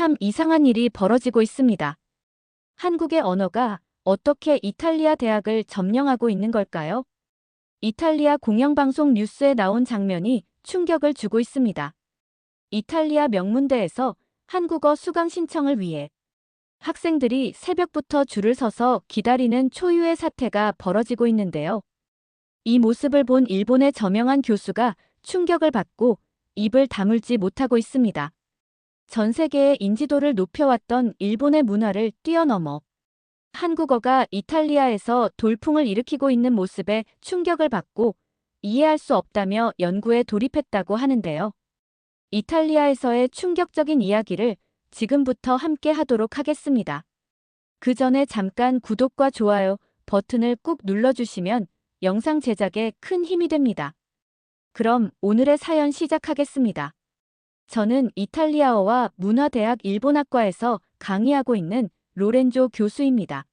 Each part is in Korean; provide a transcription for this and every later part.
참 이상한 일이 벌어지고 있습니다. 한국의 언어가 어떻게 이탈리아 대학을 점령하고 있는 걸까요? 이탈리아 공영방송 뉴스에 나온 장면이 충격을 주고 있습니다. 이탈리아 명문대에서 한국어 수강 신청을 위해 학생들이 새벽부터 줄을 서서 기다리는 초유의 사태가 벌어지고 있는데요. 이 모습을 본 일본의 저명한 교수가 충격을 받고 입을 다물지 못하고 있습니다. 전 세계의 인지도를 높여왔던 일본의 문화를 뛰어넘어 한국어가 이탈리아에서 돌풍을 일으키고 있는 모습에 충격을 받고 이해할 수 없다며 연구에 돌입했다고 하는데요. 이탈리아에서의 충격적인 이야기를 지금부터 함께 하도록 하겠습니다. 그 전에 잠깐 구독과 좋아요 버튼을 꾹 눌러주시면 영상 제작에 큰 힘이 됩니다. 그럼 오늘의 사연 시작하겠습니다. 저는 이탈리아어와 문화대학 일본학과에서 강의하고 있는 로렌조 교수입니다.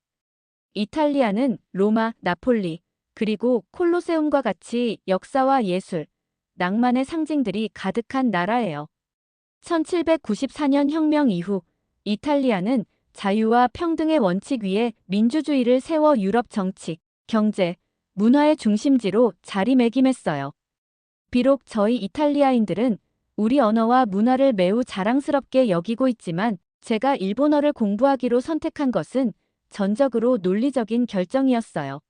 이탈리아는 로마, 나폴리, 그리고 콜로세움과 같이 역사와 예술, 낭만의 상징들이 가득한 나라예요. 1794년 혁명 이후 이탈리아는 자유와 평등의 원칙 위에 민주주의를 세워 유럽 정치, 경제, 문화의 중심지로 자리매김했어요. 비록 저희 이탈리아인들은 우리 언어와 문화를 매우 자랑스럽게 여기고 있지만 제가 일본어를 공부하기로 선택한 것은 전적으로 논리적인 결정이었어요.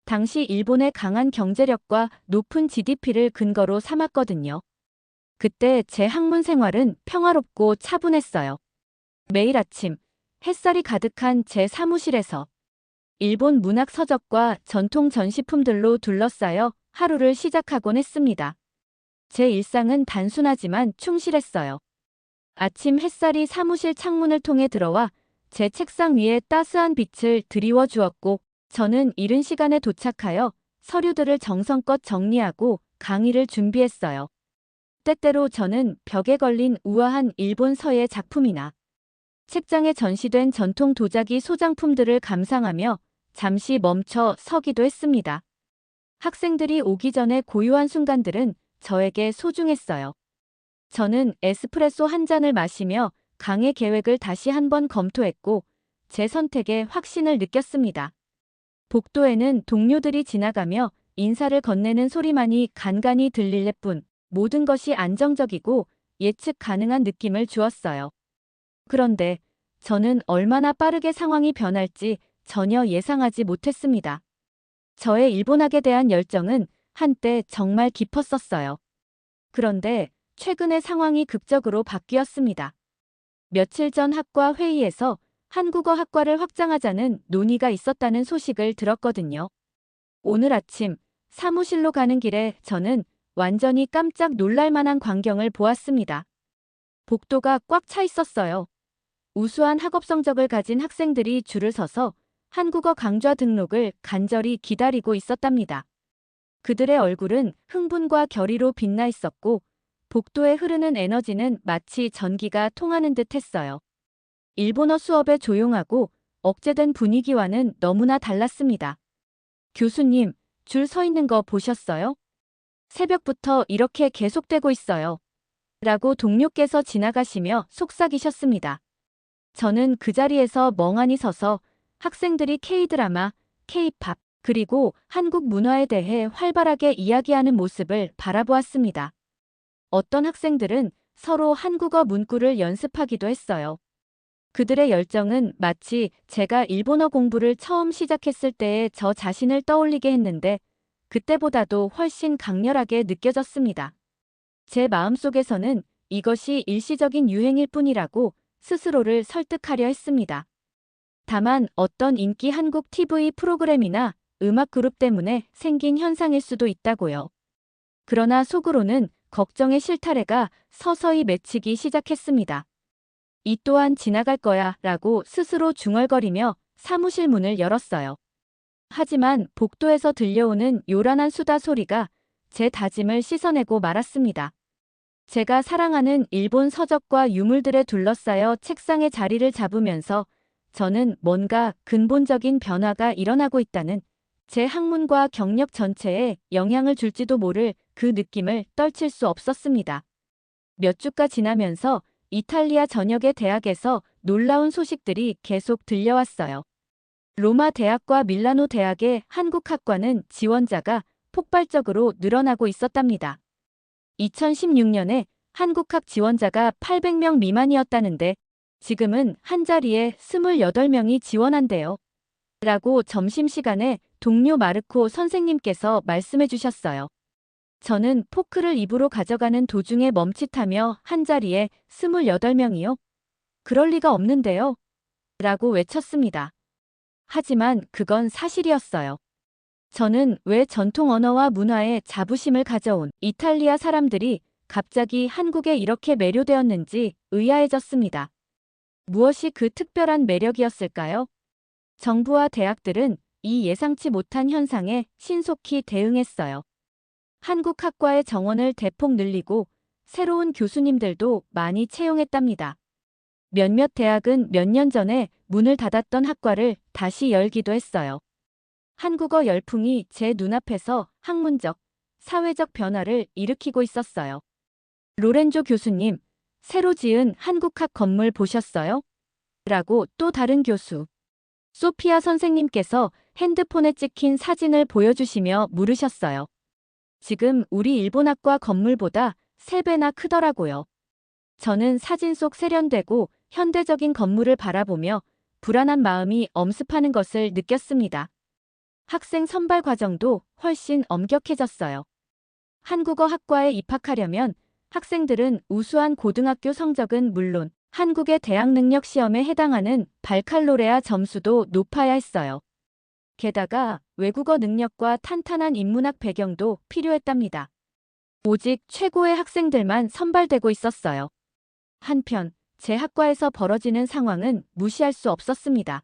당시 일본의 강한 경제력과 높은 GDP를 근거로 삼았거든요. 그때 제 학문 생활은 평화롭고 차분했어요. 매일 아침 햇살이 가득한 제 사무실에서 일본 문학 서적과 전통 전시품들로 둘러싸여 하루를 시작하곤 했습니다. 제 일상은 단순하지만 충실했어요. 아침 햇살이 사무실 창문을 통해 들어와 제 책상 위에 따스한 빛을 드리워 주었고 저는 이른 시간에 도착하여 서류들을 정성껏 정리하고 강의를 준비했어요. 때때로 저는 벽에 걸린 우아한 일본 서예 작품이나 책장에 전시된 전통 도자기 소장품들을 감상하며 잠시 멈춰 서기도 했습니다. 학생들이 오기 전에 고요한 순간들은 저에게 소중했어요. 저는 에스프레소 한 잔을 마시며 강의 계획을 다시 한번 검토했고 제 선택에 확신을 느꼈습니다. 복도에는 동료들이 지나가며 인사를 건네는 소리만이 간간히 들릴 뿐 모든 것이 안정적이고 예측 가능한 느낌을 주었어요. 그런데 저는 얼마나 빠르게 상황이 변할지 전혀 예상하지 못했습니다. 저의 일본학에 대한 열정은 한때 정말 깊었었어요. 그런데 최근에 상황이 극적으로 바뀌었습니다. 며칠 전 학과 회의에서 한국어 학과를 확장하자는 논의가 있었다는 소식을 들었거든요. 오늘 아침 사무실로 가는 길에 저는 완전히 깜짝 놀랄 만한 광경을 보았습니다. 복도가 꽉 차 있었어요. 우수한 학업 성적을 가진 학생들이 줄을 서서 한국어 강좌 등록을 간절히 기다리고 있었답니다. 그들의 얼굴은 흥분과 결의로 빛나 있었고 복도에 흐르는 에너지는 마치 전기가 통하는 듯 했어요. 일본어 수업의 조용하고 억제된 분위기와는 너무나 달랐습니다. 교수님, 줄 서 있는 거 보셨어요? 새벽부터 이렇게 계속되고 있어요. 라고 동료께서 지나가시며 속삭이셨습니다. 저는 그 자리에서 멍하니 서서 학생들이 K-드라마, K-팝, 그리고 한국 문화에 대해 활발하게 이야기하는 모습을 바라보았습니다. 어떤 학생들은 서로 한국어 문구를 연습하기도 했어요. 그들의 열정은 마치 제가 일본어 공부를 처음 시작했을 때의 저 자신을 떠올리게 했는데 그때보다도 훨씬 강렬하게 느껴졌습니다. 제 마음속에서는 이것이 일시적인 유행일 뿐이라고 스스로를 설득하려 했습니다. 다만 어떤 인기 한국 TV 프로그램이나 음악 그룹 때문에 생긴 현상일 수도 있다고요. 그러나 속으로는 걱정의 실타래가 서서히 맺히기 시작했습니다. 이 또한 지나갈 거야 라고 스스로 중얼거리며 사무실 문을 열었어요. 하지만 복도에서 들려오는 요란한 수다 소리가 제 다짐을 씻어내고 말았습니다. 제가 사랑하는 일본 서적과 유물들에 둘러싸여 책상에 자리를 잡으면서 저는 뭔가 근본적인 변화가 일어나고 있다는 제 학문과 경력 전체에 영향을 줄지도 모를 그 느낌을 떨칠 수 없었습니다. 몇 주가 지나면서 이탈리아 전역의 대학에서 놀라운 소식들이 계속 들려왔어요. 로마 대학과 밀라노 대학의 한국학과는 지원자가 폭발적으로 늘어나고 있었답니다. 2016년에 한국학 지원자가 800명 미만이었다는데 지금은 한 자리에 28명이 지원한대요. 라고 점심시간에 동료 마르코 선생님께서 말씀해 주셨어요. 저는 포크를 입으로 가져가는 도중에 멈칫하며 한 자리에 28명이요? 그럴 리가 없는데요. 라고 외쳤습니다. 하지만 그건 사실이었어요. 저는 왜 전통 언어와 문화에 자부심을 가져온 이탈리아 사람들이 갑자기 한국에 이렇게 매료되었는지 의아해졌습니다. 무엇이 그 특별한 매력이었을까요? 정부와 대학들은 이 예상치 못한 현상에 신속히 대응했어요. 한국 학과의 정원을 대폭 늘리고 새로운 교수님들도 많이 채용했답니다. 몇몇 대학은 몇 년 전에 문을 닫았던 학과를 다시 열기도 했어요. 한국어 열풍이 제 눈앞에서 학문적, 사회적 변화를 일으키고 있었어요. 로렌조 교수님, 새로 지은 한국학 건물 보셨어요? 라고 또 다른 교수, 소피아 선생님께서 핸드폰에 찍힌 사진을 보여주시며 물으셨어요. 지금 우리 일본학과 건물보다 3배나 크더라고요. 저는 사진 속 세련되고 현대적인 건물을 바라보며 불안한 마음이 엄습하는 것을 느꼈습니다. 학생 선발 과정도 훨씬 엄격해졌어요. 한국어 학과에 입학하려면 학생들은 우수한 고등학교 성적은 물론 한국의 대학 능력 시험에 해당하는 발칼로레아 점수도 높아야 했어요. 게다가 외국어 능력과 탄탄한 인문학 배경도 필요했답니다. 오직 최고의 학생들만 선발되고 있었어요. 한편 제 학과에서 벌어지는 상황은 무시할 수 없었습니다.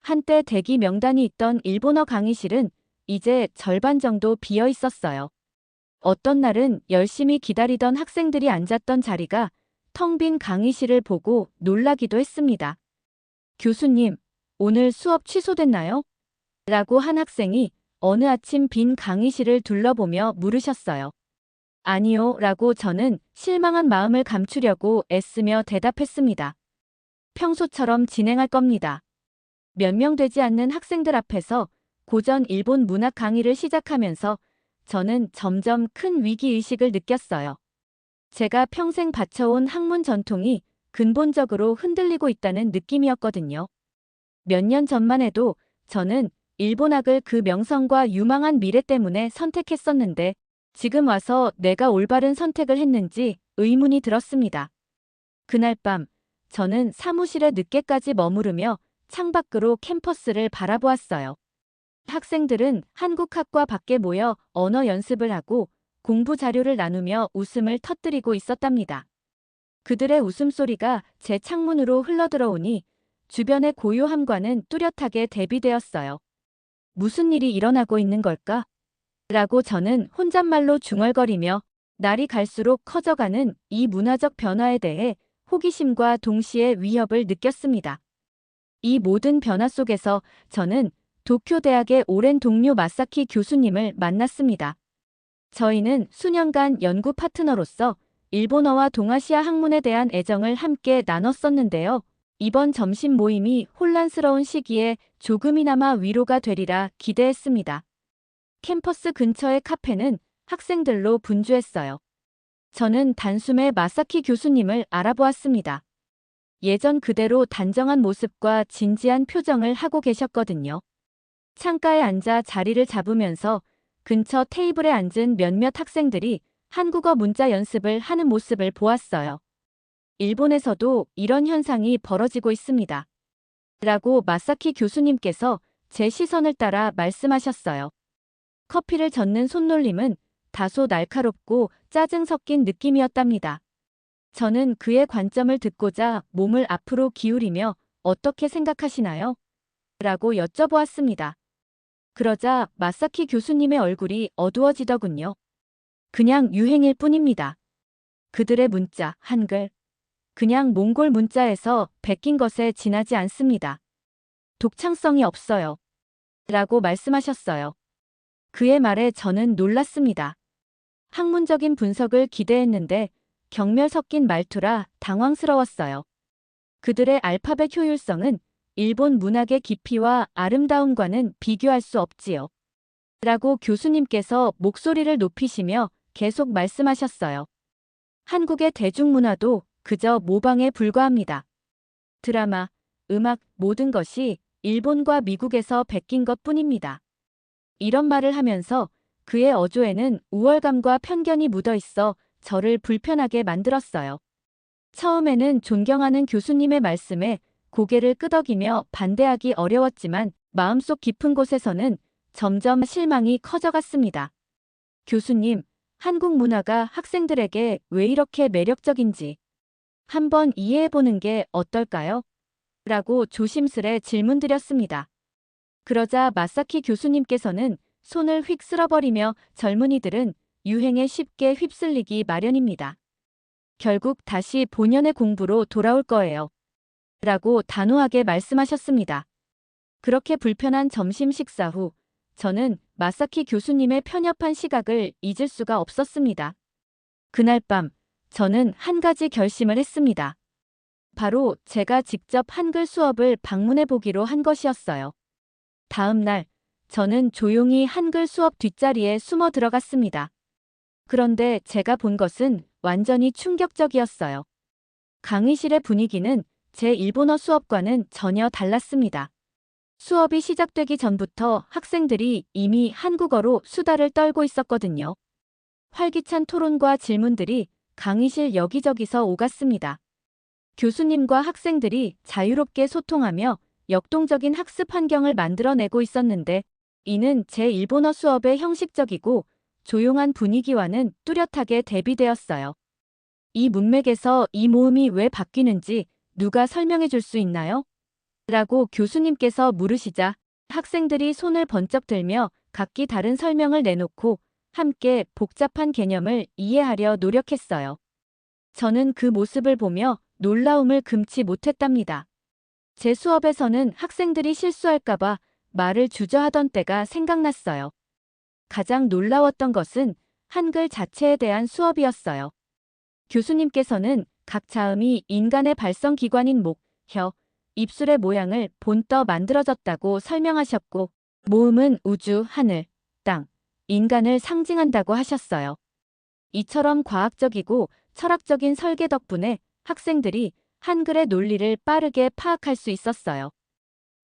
한때 대기 명단이 있던 일본어 강의실은 이제 절반 정도 비어 있었어요. 어떤 날은 열심히 기다리던 학생들이 앉았던 자리가 텅 빈 강의실을 보고 놀라기도 했습니다. 교수님, 오늘 수업 취소됐나요? 라고 한 학생이 어느 아침 빈 강의실을 둘러보며 물으셨어요. 아니요, 라고 저는 실망한 마음을 감추려고 애쓰며 대답했습니다. 평소처럼 진행할 겁니다. 몇 명 되지 않는 학생들 앞에서 고전 일본 문학 강의를 시작하면서 저는 점점 큰 위기의식을 느꼈어요. 제가 평생 바쳐온 학문 전통이 근본적으로 흔들리고 있다는 느낌이었거든요. 몇 년 전만 해도 저는 일본학을 그 명성과 유망한 미래 때문에 선택했었는데 지금 와서 내가 올바른 선택을 했는지 의문이 들었습니다. 그날 밤 저는 사무실에 늦게까지 머무르며 창밖으로 캠퍼스를 바라보았어요. 학생들은 한국학과 밖에 모여 언어 연습을 하고 공부 자료를 나누며 웃음을 터뜨리고 있었답니다. 그들의 웃음소리가 제 창문으로 흘러들어오니 주변의 고요함과는 뚜렷하게 대비되었어요. 무슨 일이 일어나고 있는 걸까? 라고 저는 혼잣말로 중얼거리며 날이 갈수록 커져가는 이 문화적 변화에 대해 호기심과 동시에 위협을 느꼈습니다. 이 모든 변화 속에서 저는 도쿄 대학의 오랜 동료 마사키 교수님을 만났습니다. 저희는 수년간 연구 파트너로서 일본어와 동아시아 학문에 대한 애정을 함께 나눴었는데요. 이번 점심 모임이 혼란스러운 시기에 조금이나마 위로가 되리라 기대했습니다. 캠퍼스 근처의 카페는 학생들로 분주했어요. 저는 단숨에 마사키 교수님을 알아보았습니다. 예전 그대로 단정한 모습과 진지한 표정을 하고 계셨거든요. 창가에 앉아 자리를 잡으면서 근처 테이블에 앉은 몇몇 학생들이 한국어 문자 연습을 하는 모습을 보았어요. 일본에서도 이런 현상이 벌어지고 있습니다. 라고 마사키 교수님께서 제 시선을 따라 말씀하셨어요. 커피를 젓는 손놀림은 다소 날카롭고 짜증 섞인 느낌이었답니다. 저는 그의 관점을 듣고자 몸을 앞으로 기울이며 어떻게 생각하시나요? 라고 여쭤보았습니다. 그러자 마사키 교수님의 얼굴이 어두워지더군요. 그냥 유행일 뿐입니다. 그들의 문자, 한글. 그냥 몽골 문자에서 베낀 것에 지나지 않습니다. 독창성이 없어요. 라고 말씀하셨어요. 그의 말에 저는 놀랐습니다. 학문적인 분석을 기대했는데 경멸 섞인 말투라 당황스러웠어요. 그들의 알파벳 효율성은 일본 문학의 깊이와 아름다움과는 비교할 수 없지요. 라고 교수님께서 목소리를 높이시며 계속 말씀하셨어요. 한국의 대중문화도 그저 모방에 불과합니다. 드라마, 음악, 모든 것이 일본과 미국에서 베낀 것뿐입니다. 이런 말을 하면서 그의 어조에는 우월감과 편견이 묻어 있어 저를 불편하게 만들었어요. 처음에는 존경하는 교수님의 말씀에 고개를 끄덕이며 반대하기 어려웠지만 마음속 깊은 곳에서는 점점 실망이 커져갔습니다. 교수님, 한국 문화가 학생들에게 왜 이렇게 매력적인지 한번 이해해보는 게 어떨까요? 라고 조심스레 질문드렸습니다. 그러자 마사키 교수님께서는 손을 휙 쓸어버리며 젊은이들은 유행에 쉽게 휩쓸리기 마련입니다. 결국 다시 본연의 공부로 돌아올 거예요. 라고 단호하게 말씀하셨습니다. 그렇게 불편한 점심 식사 후 저는 마사키 교수님의 편협한 시각을 잊을 수가 없었습니다. 그날 밤 저는 한 가지 결심을 했습니다. 바로 제가 직접 한글 수업을 방문해 보기로 한 것이었어요. 다음 날 저는 조용히 한글 수업 뒷자리에 숨어 들어갔습니다. 그런데 제가 본 것은 완전히 충격적이었어요. 강의실의 분위기는 제 일본어 수업과는 전혀 달랐습니다. 수업이 시작되기 전부터 학생들이 이미 한국어로 수다를 떨고 있었거든요. 활기찬 토론과 질문들이 강의실 여기저기서 오갔습니다. 교수님과 학생들이 자유롭게 소통하며 역동적인 학습 환경을 만들어내고 있었는데 이는 제 일본어 수업의 형식적이고 조용한 분위기와는 뚜렷하게 대비되었어요. 이 문맥에서 이 모음이 왜 바뀌는지 누가 설명해 줄 수 있나요? 라고 교수님께서 물으시자 학생들이 손을 번쩍 들며 각기 다른 설명을 내놓고 함께 복잡한 개념을 이해하려 노력했어요. 저는 그 모습을 보며 놀라움을 금치 못했답니다. 제 수업에서는 학생들이 실수할까봐 말을 주저하던 때가 생각났어요. 가장 놀라웠던 것은 한글 자체에 대한 수업이었어요. 교수님께서는 각 자음이 인간의 발성기관인 목, 혀, 입술의 모양을 본떠 만들어졌다고 설명하셨고 모음은 우주, 하늘, 땅, 인간을 상징한다고 하셨어요. 이처럼 과학적이고 철학적인 설계 덕분에 학생들이 한글의 논리를 빠르게 파악할 수 있었어요.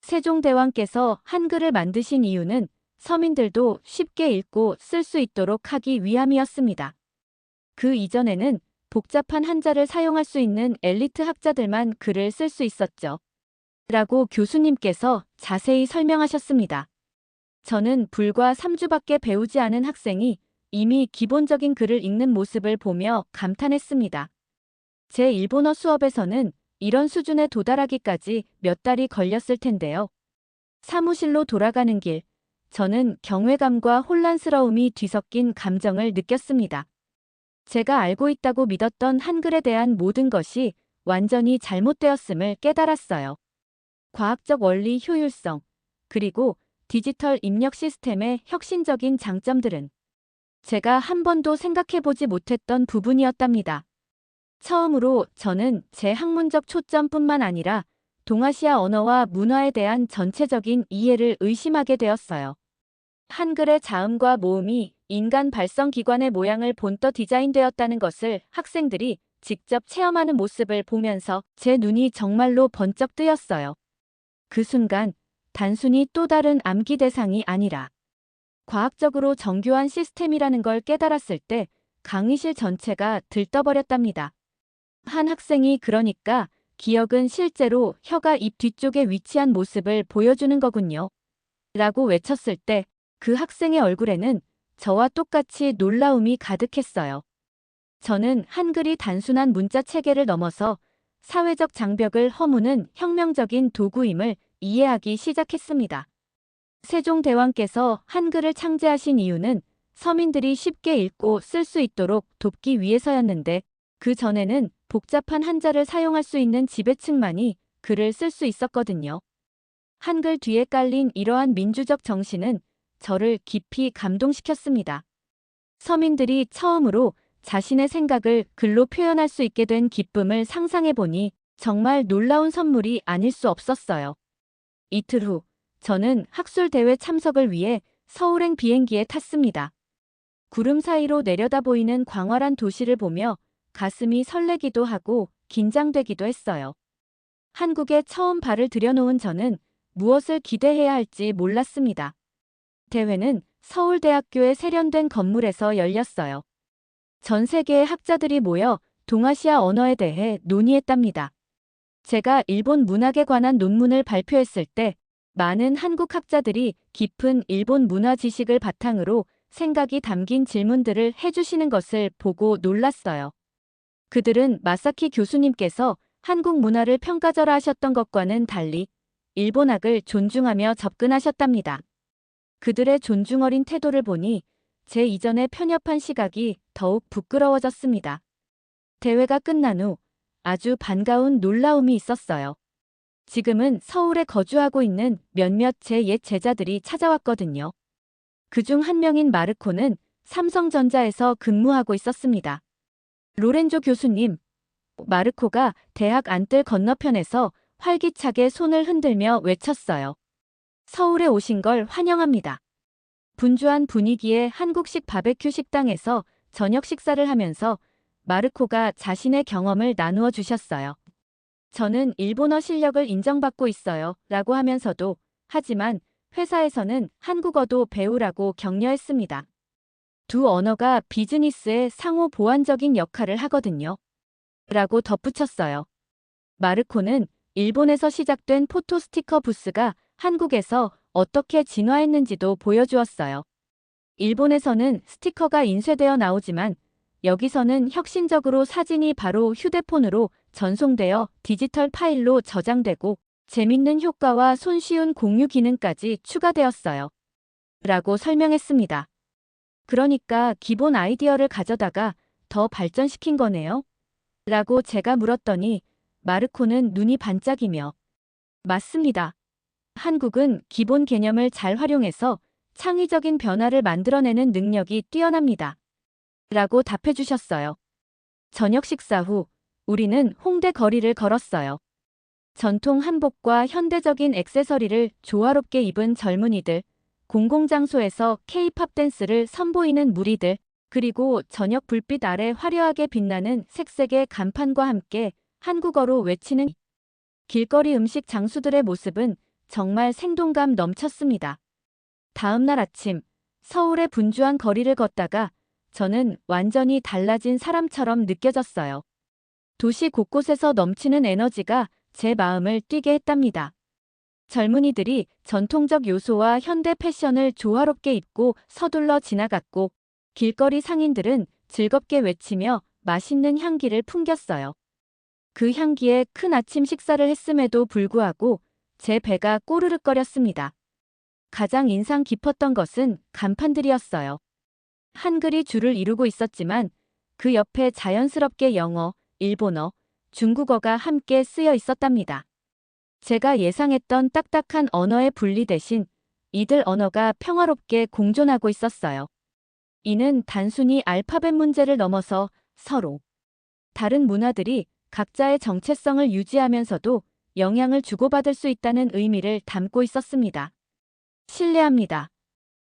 세종대왕께서 한글을 만드신 이유는 서민들도 쉽게 읽고 쓸 수 있도록 하기 위함이었습니다. 그 이전에는 복잡한 한자를 사용할 수 있는 엘리트 학자들만 글을 쓸 수 있었죠. 라고 교수님께서 자세히 설명하셨습니다. 저는 불과 3주밖에 배우지 않은 학생이 이미 기본적인 글을 읽는 모습을 보며 감탄했습니다. 제 일본어 수업에서는 이런 수준에 도달하기까지 몇 달이 걸렸을 텐데요. 사무실로 돌아가는 길, 저는 경외감과 혼란스러움이 뒤섞인 감정을 느꼈습니다. 제가 알고 있다고 믿었던 한글에 대한 모든 것이 완전히 잘못되었음을 깨달았어요. 과학적 원리 효율성, 그리고 디지털 입력 시스템의 혁신적인 장점들은 제가 한 번도 생각해보지 못했던 부분이었답니다. 처음으로 저는 제 학문적 초점뿐만 아니라 동아시아 언어와 문화에 대한 전체적인 이해를 의심하게 되었어요. 한글의 자음과 모음이 인간 발성기관의 모양을 본떠 디자인되었다는 것을 학생들이 직접 체험하는 모습을 보면서 제 눈이 정말로 번쩍 뜨였어요. 그 순간 단순히 또 다른 암기 대상이 아니라 과학적으로 정교한 시스템이라는 걸 깨달았을 때 강의실 전체가 들떠버렸답니다. 한 학생이 그러니까 기억은 실제로 혀가 입 뒤쪽에 위치한 모습을 보여주는 거군요. 라고 외쳤을 때 그 학생의 얼굴에는 저와 똑같이 놀라움이 가득했어요. 저는 한글이 단순한 문자 체계를 넘어서 사회적 장벽을 허무는 혁명적인 도구임을 이해하기 시작했습니다. 세종대왕께서 한글을 창제하신 이유는 서민들이 쉽게 읽고 쓸 수 있도록 돕기 위해서였는데 그 전에는 복잡한 한자를 사용할 수 있는 지배층만이 글을 쓸 수 있었거든요. 한글 뒤에 깔린 이러한 민주적 정신은 저를 깊이 감동시켰습니다. 서민들이 처음으로 자신의 생각을 글로 표현할 수 있게 된 기쁨을 상상해보니 정말 놀라운 선물이 아닐 수 없었어요. 이틀 후, 저는 학술대회 참석을 위해 서울행 비행기에 탔습니다. 구름 사이로 내려다 보이는 광활한 도시를 보며 가슴이 설레기도 하고 긴장되기도 했어요. 한국에 처음 발을 들여놓은 저는 무엇을 기대해야 할지 몰랐습니다. 대회는 서울대학교의 세련된 건물에서 열렸어요. 전 세계의 학자들이 모여 동아시아 언어에 대해 논의했답니다. 제가 일본 문학에 관한 논문을 발표했을 때 많은 한국 학자들이 깊은 일본 문화 지식을 바탕으로 생각이 담긴 질문들을 해주시는 것을 보고 놀랐어요. 그들은 마사키 교수님께서 한국 문화를 평가절하 하셨던 것과는 달리 일본학을 존중하며 접근하셨답니다. 그들의 존중 어린 태도를 보니 제 이전의 편협한 시각이 더욱 부끄러워졌습니다. 대회가 끝난 후 아주 반가운 놀라움이 있었어요. 지금은 서울에 거주하고 있는 몇몇 제 옛 제자들이 찾아왔거든요. 그중 한 명인 마르코는 삼성전자에서 근무하고 있었습니다. 로렌조 교수님, 마르코가 대학 안뜰 건너편에서 활기차게 손을 흔들며 외쳤어요. 서울에 오신 걸 환영합니다. 분주한 분위기의 한국식 바베큐 식당에서 저녁 식사를 하면서 마르코가 자신의 경험을 나누어 주셨어요. 저는 일본어 실력을 인정받고 있어요. 라고 하면서도 하지만 회사에서는 한국어도 배우라고 격려했습니다. 두 언어가 비즈니스의 상호 보완적인 역할을 하거든요. 라고 덧붙였어요. 마르코는 일본에서 시작된 포토 스티커 부스가 한국에서 어떻게 진화했는지도 보여주었어요. 일본에서는 스티커가 인쇄되어 나오지만 여기서는 혁신적으로 사진이 바로 휴대폰으로 전송되어 디지털 파일로 저장되고 재밌는 효과와 손쉬운 공유 기능까지 추가되었어요. 라고 설명했습니다. 그러니까 기본 아이디어를 가져다가 더 발전시킨 거네요? 라고 제가 물었더니 마르코는 눈이 반짝이며 맞습니다. 한국은 기본 개념을 잘 활용해서 창의적인 변화를 만들어내는 능력이 뛰어납니다. 라고 답해 주셨어요. 저녁 식사 후 우리는 홍대 거리를 걸었어요. 전통 한복과 현대적인 액세서리를 조화롭게 입은 젊은이들, 공공장소에서 K-팝 댄스를 선보이는 무리들, 그리고 저녁 불빛 아래 화려하게 빛나는 색색의 간판과 함께 한국어로 외치는 길거리 음식 장수들의 모습은 정말 생동감 넘쳤습니다. 다음 날 아침, 서울의 분주한 거리를 걷다가 저는 완전히 달라진 사람처럼 느껴졌어요. 도시 곳곳에서 넘치는 에너지가 제 마음을 뛰게 했답니다. 젊은이들이 전통적 요소와 현대 패션을 조화롭게 입고 서둘러 지나갔고 길거리 상인들은 즐겁게 외치며 맛있는 향기를 풍겼어요. 그 향기에 큰 아침 식사를 했음에도 불구하고 제 배가 꼬르륵거렸습니다. 가장 인상 깊었던 것은 간판들이었어요. 한글이 줄을 이루고 있었지만 그 옆에 자연스럽게 영어, 일본어, 중국어가 함께 쓰여 있었답니다. 제가 예상했던 딱딱한 언어의 분리 대신 이들 언어가 평화롭게 공존하고 있었어요. 이는 단순히 알파벳 문제를 넘어서 서로 다른 문화들이 각자의 정체성을 유지하면서도 영향을 주고받을 수 있다는 의미를 담고 있었습니다. 실례합니다.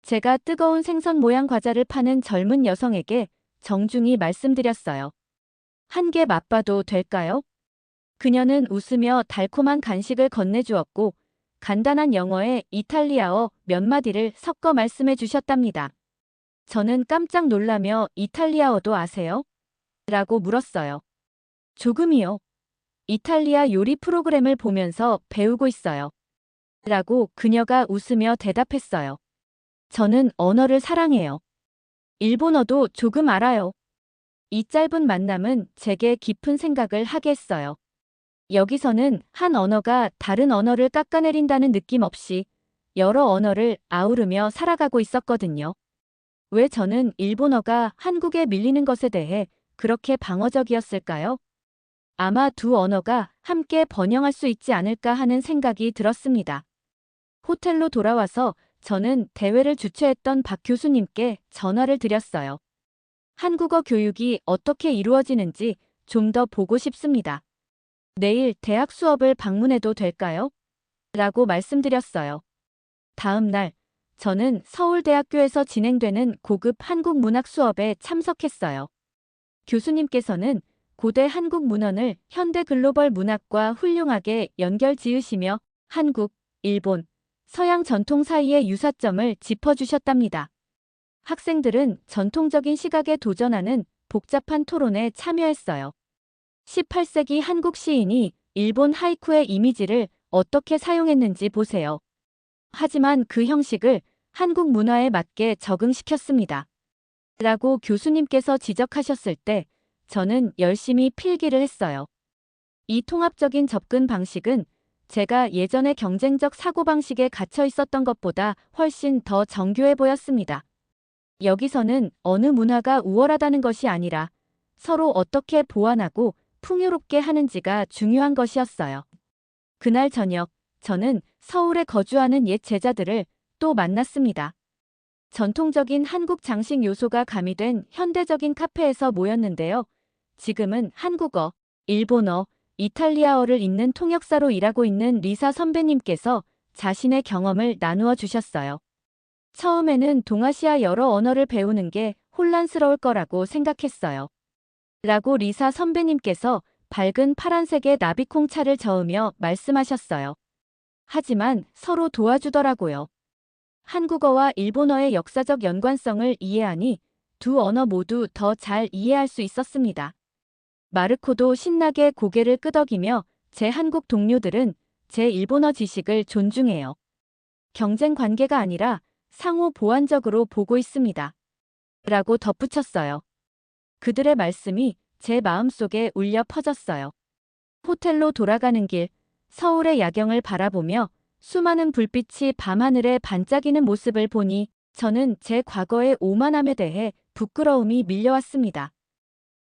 제가 뜨거운 생선 모양 과자를 파는 젊은 여성에게 정중히 말씀드렸어요. 한 개 맛봐도 될까요? 그녀는 웃으며 달콤한 간식을 건네주었고 간단한 영어에 이탈리아어 몇 마디를 섞어 말씀해 주셨답니다. 저는 깜짝 놀라며 이탈리아어도 아세요? 라고 물었어요. 조금이요. 이탈리아 요리 프로그램을 보면서 배우고 있어요. 라고 그녀가 웃으며 대답했어요. 저는 언어를 사랑해요. 일본어도 조금 알아요. 이 짧은 만남은 제게 깊은 생각을 하게 했어요. 여기서는 한 언어가 다른 언어를 깎아내린다는 느낌 없이 여러 언어를 아우르며 살아가고 있었거든요. 왜 저는 일본어가 한국에 밀리는 것에 대해 그렇게 방어적이었을까요? 아마 두 언어가 함께 번영할 수 있지 않을까 하는 생각이 들었습니다. 호텔로 돌아와서 저는 대회를 주최했던 박 교수님께 전화를 드렸어요. 한국어 교육이 어떻게 이루어지는지 좀 더 보고 싶습니다. 내일 대학 수업을 방문해도 될까요? 라고 말씀드렸어요. 다음 날, 저는 서울대학교에서 진행되는 고급 한국 문학 수업에 참석했어요. 교수님께서는 고대 한국 문헌을 현대 글로벌 문학과 훌륭하게 연결 지으시며 한국, 일본, 서양 전통 사이의 유사점을 짚어주셨답니다. 학생들은 전통적인 시각에 도전하는 복잡한 토론에 참여했어요. 18세기 한국 시인이 일본 하이쿠의 이미지를 어떻게 사용했는지 보세요. 하지만 그 형식을 한국 문화에 맞게 적응시켰습니다. 라고 교수님께서 지적하셨을 때 저는 열심히 필기를 했어요. 이 통합적인 접근 방식은 제가 예전에 경쟁적 사고방식에 갇혀 있었던 것보다 훨씬 더 정교해 보였습니다. 여기서는 어느 문화가 우월하다는 것이 아니라 서로 어떻게 보완하고 풍요롭게 하는지가 중요한 것이었어요. 그날 저녁, 저는 서울에 거주하는 옛 제자들을 또 만났습니다. 전통적인 한국 장식 요소가 가미된 현대적인 카페에서 모였는데요. 지금은 한국어, 일본어, 이탈리아어를 잇는 통역사로 일하고 있는 리사 선배님께서 자신의 경험을 나누어 주셨어요. 처음에는 동아시아 여러 언어를 배우는 게 혼란스러울 거라고 생각했어요. 라고 리사 선배님께서 밝은 파란색의 나비콩 차를 저으며 말씀하셨어요. 하지만 서로 도와주더라고요. 한국어와 일본어의 역사적 연관성을 이해하니 두 언어 모두 더 잘 이해할 수 있었습니다. 마르코도 신나게 고개를 끄덕이며 제 한국 동료들은 제 일본어 지식을 존중해요. 경쟁 관계가 아니라 상호 보완적으로 보고 있습니다. 라고 덧붙였어요. 그들의 말씀이 제 마음속에 울려 퍼졌어요. 호텔로 돌아가는 길, 서울의 야경을 바라보며 수많은 불빛이 밤하늘에 반짝이는 모습을 보니 저는 제 과거의 오만함에 대해 부끄러움이 밀려왔습니다.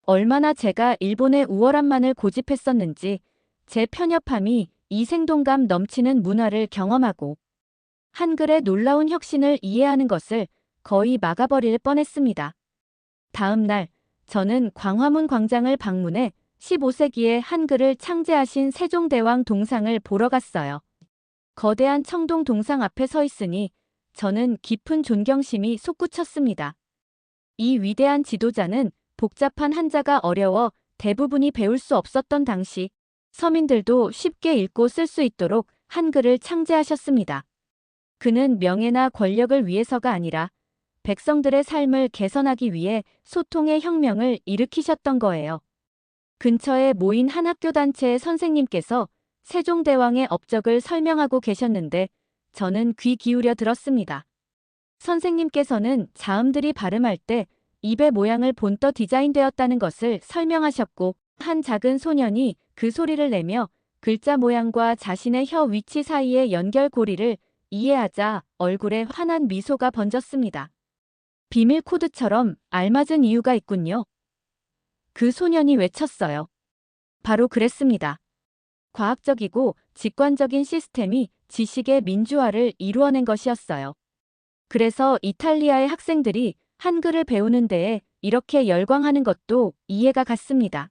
얼마나 제가 일본의 우월함만을 고집했었는지 제 편협함이 이 생동감 넘치는 문화를 경험하고 한글의 놀라운 혁신을 이해하는 것을 거의 막아버릴 뻔했습니다. 다음 날, 저는 광화문 광장을 방문해 15세기에 한글을 창제하신 세종대왕 동상을 보러 갔어요. 거대한 청동 동상 앞에 서 있으니 저는 깊은 존경심이 솟구쳤습니다. 이 위대한 지도자는 복잡한 한자가 어려워 대부분이 배울 수 없었던 당시 서민들도 쉽게 읽고 쓸 수 있도록 한글을 창제하셨습니다. 그는 명예나 권력을 위해서가 아니라 백성들의 삶을 개선하기 위해 소통의 혁명을 일으키셨던 거예요. 근처에 모인 한 학교 단체의 선생님께서 세종대왕의 업적을 설명하고 계셨는데 저는 귀 기울여 들었습니다. 선생님께서는 자음들이 발음할 때 입의 모양을 본떠 디자인되었다는 것을 설명하셨고 한 작은 소년이 그 소리를 내며 글자 모양과 자신의 혀 위치 사이의 연결고리를 이해하자 얼굴에 환한 미소가 번졌습니다. 비밀 코드처럼 알맞은 이유가 있군요. 그 소년이 외쳤어요. 바로 그랬습니다. 과학적이고 직관적인 시스템이 지식의 민주화를 이루어낸 것이었어요. 그래서 이탈리아의 학생들이 한글을 배우는 데에 이렇게 열광하는 것도 이해가 갔습니다.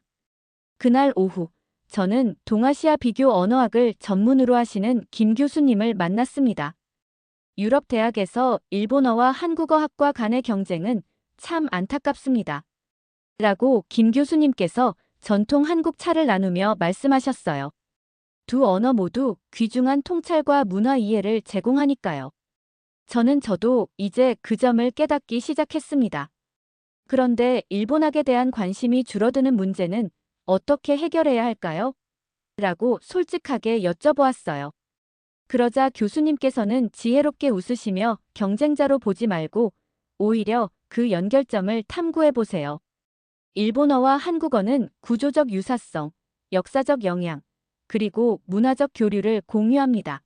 그날 오후, 저는 동아시아 비교 언어학을 전문으로 하시는 김 교수님을 만났습니다. 유럽 대학에서 일본어와 한국어 학과 간의 경쟁은 참 안타깝습니다. 라고 김 교수님께서 전통 한국 차를 나누며 말씀하셨어요. 두 언어 모두 귀중한 통찰과 문화 이해를 제공하니까요. 저도 이제 그 점을 깨닫기 시작했습니다. 그런데 일본학에 대한 관심이 줄어드는 문제는 어떻게 해결해야 할까요? 라고 솔직하게 여쭤보았어요. 그러자 교수님께서는 지혜롭게 웃으시며 경쟁자로 보지 말고 오히려 그 연결점을 탐구해 보세요. 일본어와 한국어는 구조적 유사성, 역사적 영향, 그리고 문화적 교류를 공유합니다.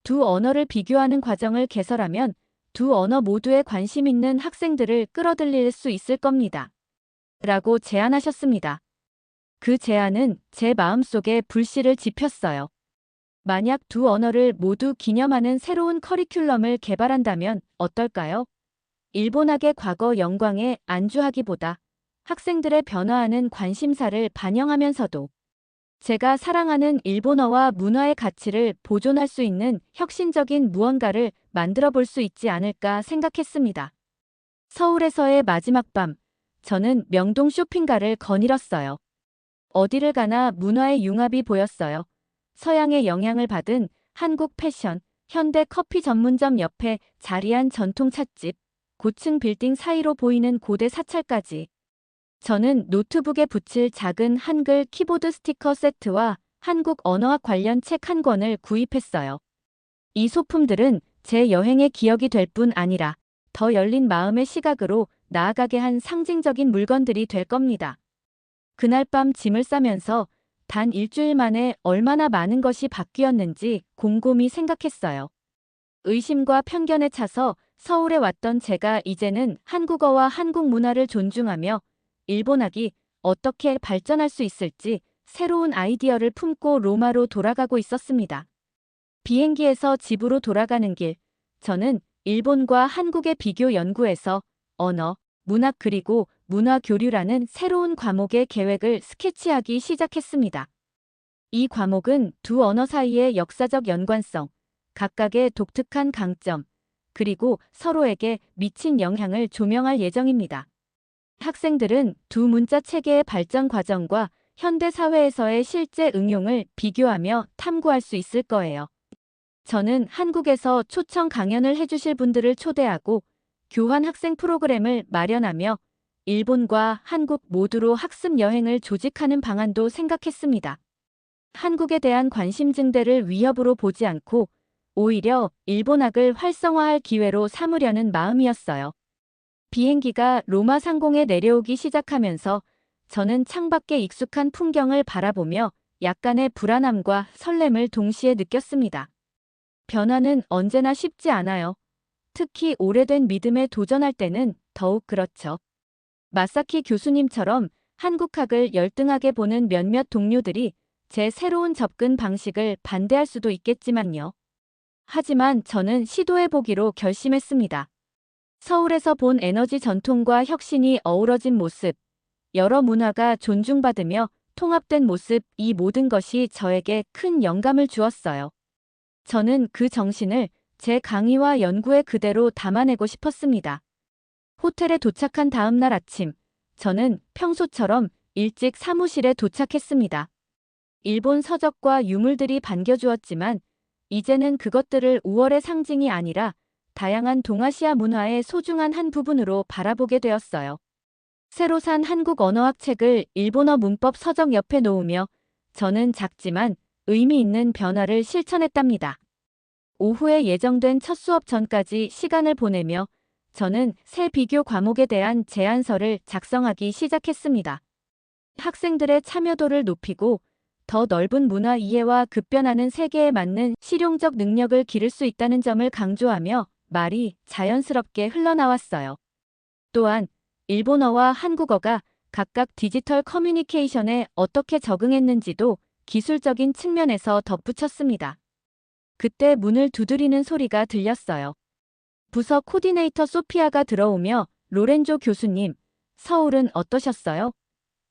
두 언어를 비교하는 과정을 개설하면 두 언어 모두에 관심 있는 학생들을 끌어들일 수 있을 겁니다. 라고 제안하셨습니다. 그 제안은 제 마음속에 불씨를 지폈어요. 만약 두 언어를 모두 기념하는 새로운 커리큘럼을 개발한다면 어떨까요? 일본학의 과거 영광에 안주하기보다 학생들의 변화하는 관심사를 반영하면서도 제가 사랑하는 일본어와 문화의 가치를 보존할 수 있는 혁신적인 무언가를 만들어 볼 수 있지 않을까 생각했습니다. 서울에서의 마지막 밤, 저는 명동 쇼핑가를 거닐었어요. 어디를 가나 문화의 융합이 보였어요. 서양의 영향을 받은 한국 패션, 현대 커피 전문점 옆에 자리한 전통 찻집, 고층 빌딩 사이로 보이는 고대 사찰까지. 저는 노트북에 붙일 작은 한글 키보드 스티커 세트와 한국 언어학 관련 책 한 권을 구입했어요. 이 소품들은 제 여행의 기억이 될 뿐 아니라 더 열린 마음의 시각으로 나아가게 한 상징적인 물건들이 될 겁니다. 그날 밤 짐을 싸면서 단 일주일 만에 얼마나 많은 것이 바뀌었는지 곰곰이 생각했어요. 의심과 편견에 차서 서울에 왔던 제가 이제는 한국어와 한국 문화를 존중하며 일본학이 어떻게 발전할 수 있을지 새로운 아이디어를 품고 로마로 돌아가고 있었습니다. 비행기에서 집으로 돌아가는 길, 저는 일본과 한국의 비교 연구에서 언어, 문학 그리고 문화 교류라는 새로운 과목의 계획을 스케치하기 시작했습니다. 이 과목은 두 언어 사이의 역사적 연관성, 각각의 독특한 강점, 그리고 서로에게 미친 영향을 조명할 예정입니다. 학생들은 두 문자 체계의 발전 과정과 현대 사회에서의 실제 응용을 비교하며 탐구할 수 있을 거예요. 저는 한국에서 초청 강연을 해주실 분들을 초대하고 교환 학생 프로그램을 마련하며 일본과 한국 모두로 학습 여행을 조직하는 방안도 생각했습니다. 한국에 대한 관심 증대를 위협으로 보지 않고 오히려 일본학을 활성화할 기회로 삼으려는 마음이었어요. 비행기가 로마 상공에 내려오기 시작하면서 저는 창밖의 익숙한 풍경을 바라보며 약간의 불안함과 설렘을 동시에 느꼈습니다. 변화는 언제나 쉽지 않아요. 특히 오래된 믿음에 도전할 때는 더욱 그렇죠. 마사키 교수님처럼 한국학을 열등하게 보는 몇몇 동료들이 제 새로운 접근 방식을 반대할 수도 있겠지만요. 하지만 저는 시도해보기로 결심했습니다. 서울에서 본 에너지 전통과 혁신이 어우러진 모습, 여러 문화가 존중받으며 통합된 모습, 이 모든 것이 저에게 큰 영감을 주었어요. 저는 그 정신을 제 강의와 연구에 그대로 담아내고 싶었습니다. 호텔에 도착한 다음 날 아침, 저는 평소처럼 일찍 사무실에 도착했습니다. 일본 서적과 유물들이 반겨주었지만 이제는 그것들을 우월의 상징이 아니라 다양한 동아시아 문화의 소중한 한 부분으로 바라보게 되었어요. 새로 산 한국 언어학 책을 일본어 문법 서적 옆에 놓으며 저는 작지만 의미 있는 변화를 실천했답니다. 오후에 예정된 첫 수업 전까지 시간을 보내며 저는 새 비교 과목에 대한 제안서를 작성하기 시작했습니다. 학생들의 참여도를 높이고 더 넓은 문화 이해와 급변하는 세계에 맞는 실용적 능력을 기를 수 있다는 점을 강조하며 말이 자연스럽게 흘러나왔어요. 또한 일본어와 한국어가 각각 디지털 커뮤니케이션에 어떻게 적응했는지도 기술적인 측면에서 덧붙였습니다. 그때 문을 두드리는 소리가 들렸어요. 부서 코디네이터 소피아가 들어오며 로렌조 교수님, 서울은 어떠셨어요?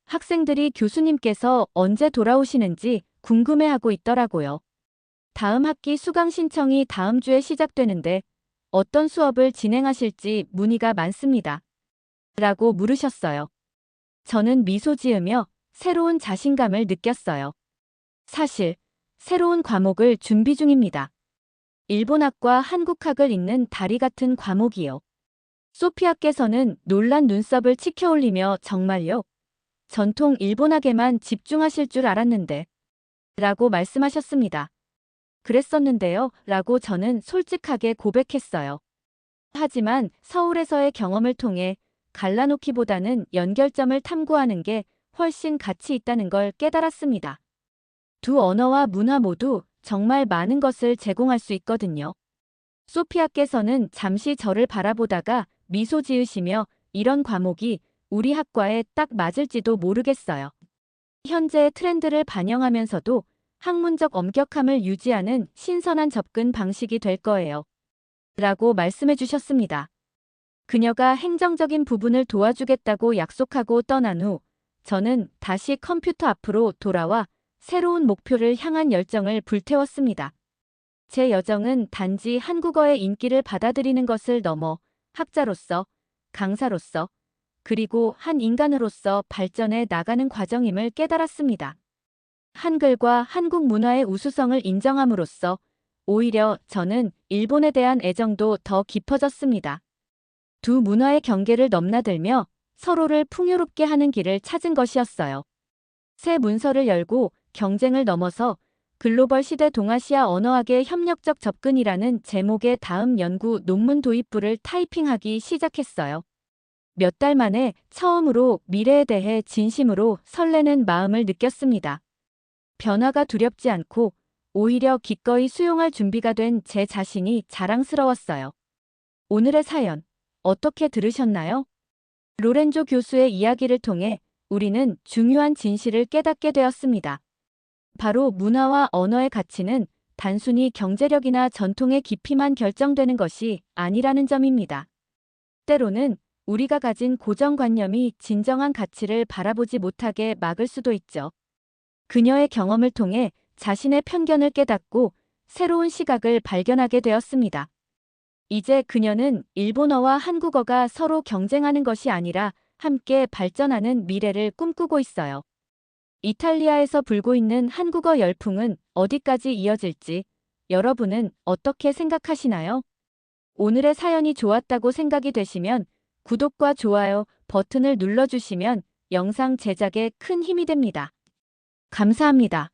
학생들이 교수님께서 언제 돌아오시는지 궁금해하고 있더라고요. 다음 학기 수강 신청이 다음 주에 시작되는데 어떤 수업을 진행하실지 문의가 많습니다. 라고 물으셨어요. 저는 미소 지으며 새로운 자신감을 느꼈어요. 사실 새로운 과목을 준비 중입니다. 일본학과 한국학을 잇는 다리 같은 과목이요. 소피아께서는 놀란 눈썹을 치켜올리며 정말요? 전통 일본학에만 집중하실 줄 알았는데 라고 말씀하셨습니다. 그랬었는데요 라고 저는 솔직하게 고백했어요. 하지만 서울에서의 경험을 통해 갈라놓기보다는 연결점을 탐구하는 게 훨씬 가치 있다는 걸 깨달았습니다. 두 언어와 문화 모두 정말 많은 것을 제공할 수 있거든요. 소피아께서는 잠시 저를 바라보다가 미소 지으시며 이런 과목이 우리 학과에 딱 맞을지도 모르겠어요. 현재의 트렌드를 반영하면서도 학문적 엄격함을 유지하는 신선한 접근 방식이 될 거예요. 라고 말씀해 주셨습니다. 그녀가 행정적인 부분을 도와주겠다고 약속하고 떠난 후 저는 다시 컴퓨터 앞으로 돌아와 새로운 목표를 향한 열정을 불태웠습니다. 제 여정은 단지 한국어의 인기를 받아들이는 것을 넘어 학자로서, 강사로서, 그리고 한 인간으로서 발전해 나가는 과정임을 깨달았습니다. 한글과 한국 문화의 우수성을 인정함으로써 오히려 저는 일본에 대한 애정도 더 깊어졌습니다. 두 문화의 경계를 넘나들며 서로를 풍요롭게 하는 길을 찾은 것이었어요. 새 문서를 열고 경쟁을 넘어서 글로벌 시대 동아시아 언어학의 협력적 접근이라는 제목의 다음 연구 논문 도입부를 타이핑하기 시작했어요. 몇 달 만에 처음으로 미래에 대해 진심으로 설레는 마음을 느꼈습니다. 변화가 두렵지 않고 오히려 기꺼이 수용할 준비가 된 제 자신이 자랑스러웠어요. 오늘의 사연, 어떻게 들으셨나요? 로렌조 교수의 이야기를 통해 우리는 중요한 진실을 깨닫게 되었습니다. 바로 문화와 언어의 가치는 단순히 경제력이나 전통의 깊이만 결정되는 것이 아니라는 점입니다. 때로는 우리가 가진 고정관념이 진정한 가치를 바라보지 못하게 막을 수도 있죠. 그녀의 경험을 통해 자신의 편견을 깨닫고 새로운 시각을 발견하게 되었습니다. 이제 그녀는 일본어와 한국어가 서로 경쟁하는 것이 아니라 함께 발전하는 미래를 꿈꾸고 있어요. 이탈리아에서 불고 있는 한국어 열풍은 어디까지 이어질지 여러분은 어떻게 생각하시나요? 오늘의 사연이 좋았다고 생각이 되시면 구독과 좋아요 버튼을 눌러주시면 영상 제작에 큰 힘이 됩니다. 감사합니다.